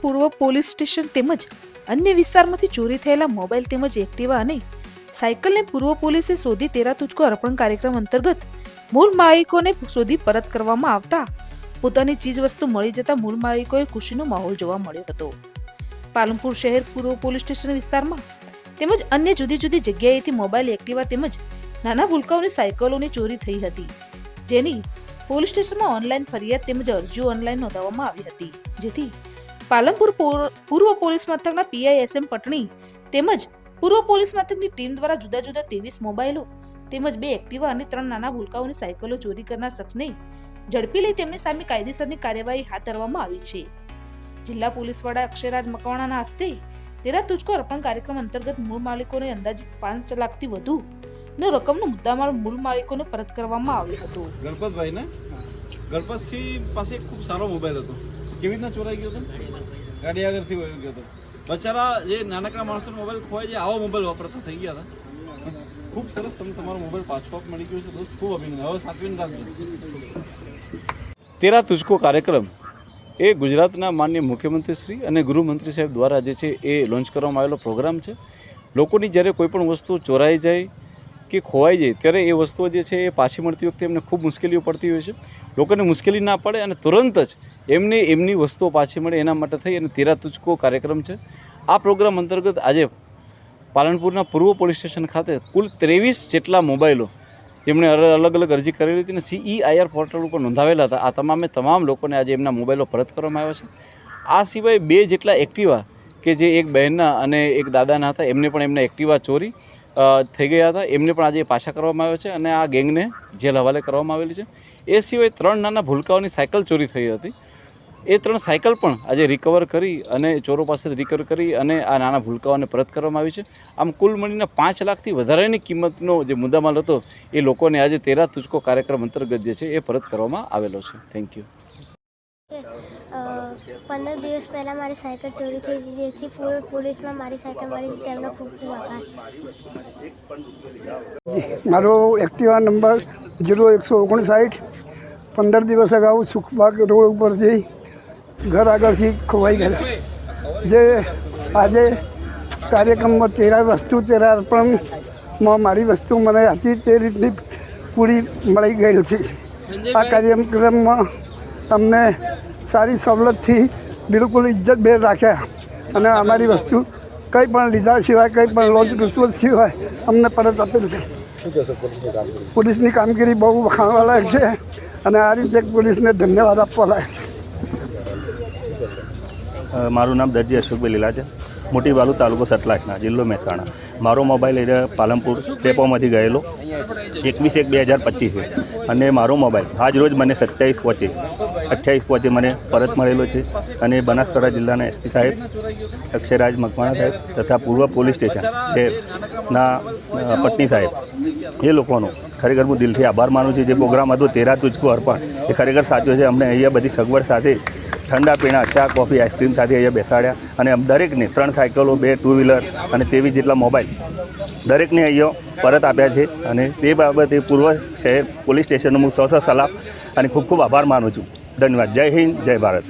પૂર્વ police station તેમજ અન્ય વિસ્તારમાંથી ચોરી થયેલા મોબાઈલ તેમજ એક્ટિવા અને સાયકલને પૂર્વ પોલીસે શોધી તેરા તુજકો અર્પણ કાર્યક્રમ અંતર્ગત મૂળ માલિકોને શોધી પરત કરવામાં આવતા પોતાની ચીજ વસ્તુ મળી જતા મૂળ માલિકોએ ખુશીનો માહોલ જોવા મળ્યો હતો. પાલનપુર શહેર પૂર્વ પોલીસ સ્ટેશન વિસ્તારમાં તેમજ અન્ય જુદી જુદી જગ્યાએથી મોબાઈલ એક્ટિવા તેમજ નાના ભૂલકાઓની સાયકલોની ચોરી થઈ હતી, જેની પોલીસ સ્ટેશનમાં ઓનલાઈન ફરિયાદ તેમજ અરજીઓ ઓનલાઈન નોંધાવવામાં આવી હતી, જેથી પાલનપુર પૂર્વ પોલીસ મથકના PISM પટણી તેમજ પૂર્વ પોલીસ મથકની ટીમ દ્વારા જુદા જુદા 23 મોબાઈલો તેમજ 2 એક્ટિવા અને 3 નાના ભૂલકાઓની સાયકલો ચોરી કરનાર શખ્સને ઝડપી લઈ તેમની સામે કાયદેસરની કાર્યવાહી હાથ ધરવામાં આવી છે. જિલ્લા પોલીસ વડા અક્ષયરાજ મકવાણાના હસ્તે તેરા તુજકો અર્પણ કાર્યક્રમ અંતર્ગત મૂળ માલિકોને અંદાજિત 5 લાખથી વધુ નો રકમનો મુદ્દામાલ મૂળ માલિકોને પરત કરવામાં આવ્યો હતો. ગણપતભાઈ ને ગણપતસિંહ પાસે ખૂબ સારો મોબાઈલ હતો. કેવી રીતના ચોરાઈ ગયો હતો? ગાડી આગળથી વયો ગયો હતો. બચારા જે નાનકડા માણસોનો મોબાઈલ ખોવાય છે, આવો મોબાઈલ વાપરતા થઈ ગયા હતા. ખૂબ સરસ, તમે તમારો મોબાઈલ પાછો મળી ગયો છે દોસ્ત, ખૂબ અભિનંદન. હવે સાચવીને રાખજો. તેરા તુજકો કાર્યક્રમ એ ગુજરાતના માનનીય મુખ્યમંત્રી શ્રી અને ગૃહમંત્રી સાહેબ દ્વારા જે છે એ લોન્ચ કરવામાં આવેલો પ્રોગ્રામ છે. લોકોની જ્યારે કોઈ પણ વસ્તુ ચોરાઈ જાય કે ખોવાઈ જાય ત્યારે એ વસ્તુઓ જે છે એ પાછી મળતી વખતે એમને ખૂબ મુશ્કેલીઓ પડતી હોય છે. લોકોને મુશ્કેલી ના પડે અને તુરંત જ એમને એમની વસ્તુઓ પાછી મળે એના માટે થઈ અને તેરા તુજકો કાર્યક્રમ છે. આ પ્રોગ્રામ અંતર્ગત આજે પાલનપુરના પૂર્વ પોલીસ સ્ટેશન ખાતે કુલ 23 જેટલા મોબાઈલો જેમણે અલગ અલગ અરજી કરેલી હતી અને CEIR પોર્ટલ ઉપર નોંધાવેલા હતા, આ તમામ લોકોને આજે એમના મોબાઈલો પરત કરવામાં આવ્યા છે. આ સિવાય 2 જેટલા એક્ટિવા કે જે એક બહેનના અને એક દાદાના હતા, એમને પણ એમના એક્ટિવા ચોરી થઈ ગયા હતા, એમને પણ આજે પાછા કરવામાં આવ્યા છે અને આ ગેંગને જેલ હવાલે કરવામાં આવેલી છે. એ સિવાય 3 નાના ભૂલકાઓની સાયકલ ચોરી થઈ હતી. એ 3 સાયકલ પણ આજે રિકવર કરી અને ચોરો પાસેથી રિકવર કરી અને આ નાના ભૂલકાઓને પરત કરવામાં આવી છે. આમ કુલ મળીને 5 લાખથી વધારેની કિંમતનો જે મુદ્દામાલ હતો એ લોકોને આજે તેરા તુજકો કાર્યક્રમ અંતર્ગત જે છે એ પરત કરવામાં આવેલો છે. Thank you. 15 દિવસ પહેલાં મારી સાયકલ ચોરી થઈ, જેથી પૂર્વ પોલીસમાં મારી સાયકલ મળી, તેમનો ખૂબ ખૂબ આભાર. મારો એક્ટિવા નંબર 0159. 15 દિવસ અગાઉ સુખબાગ રોડ ઉપરથી ઘર આગળથી ખોવાઈ ગયેલા, જે આજે કાર્યક્રમમાં તેરા અર્પણમાં મારી વસ્તુ મને હતી તે રીતની પૂરી મળી ગયેલ છે. આ કાર્યક્રમમાં અમને સારી સવલતથી બિલકુલ ઇજ્જતભેર રાખ્યા અને અમારી વસ્તુ કંઈ પણ લીધા સિવાય, કંઈ પણ લોજ રૂશ્વત સિવાય અમને પરત આપેલ છે. પોલીસની કામગીરી બહુ વખાણવા લાયક છે અને આ રીતે પોલીસને ધન્યવાદ આપવા લાયક છે. મારું નામ દરજી અશોકભાઈ લીલા છે, મોટી વાલુ તાલુકો સતલાજના, જિલ્લો મહેસાણા. મારો મોબાઈલ એ પાલનપુર ડેપોમાંથી ગયેલો 21/1/2025 છે અને મારો મોબાઈલ આજ રોજ મને 28 પહોંચે મને પરત મળેલો છે. અને બનાસકાંઠા જિલ્લાના SP સાહેબ અક્ષયરાજ મકવાણા સાહેબ તથા પૂર્વ પોલીસ સ્ટેશન શહેરના પટણી સાહેબ એ લોકોનો ખરેખર હું દિલથી આભાર માનું છું. જે પ્રોગ્રામ હતો તેરા તુજકો અર્પણ એ ખરેખર સાચો છે. અમને અહીંયા બધી સગવડ સાથે ઠંડા પીણા, ચા, કોફી, આઈસ્ક્રીમ સાથે અહીંયા બેસાડ્યા અને દરેકને 3 સાયકલો, 2 ટુ વ્હીલર અને 23 જેટલા મોબાઈલ દરેકને અહીંયા પરત આપ્યા છે. અને તે બાબતે પૂર્વ શહેર પોલીસ સ્ટેશનનો હું સલામ અને ખૂબ ખૂબ આભાર માનું છું. ધન્યવાદ. જય હિન્દ, જય ભારત.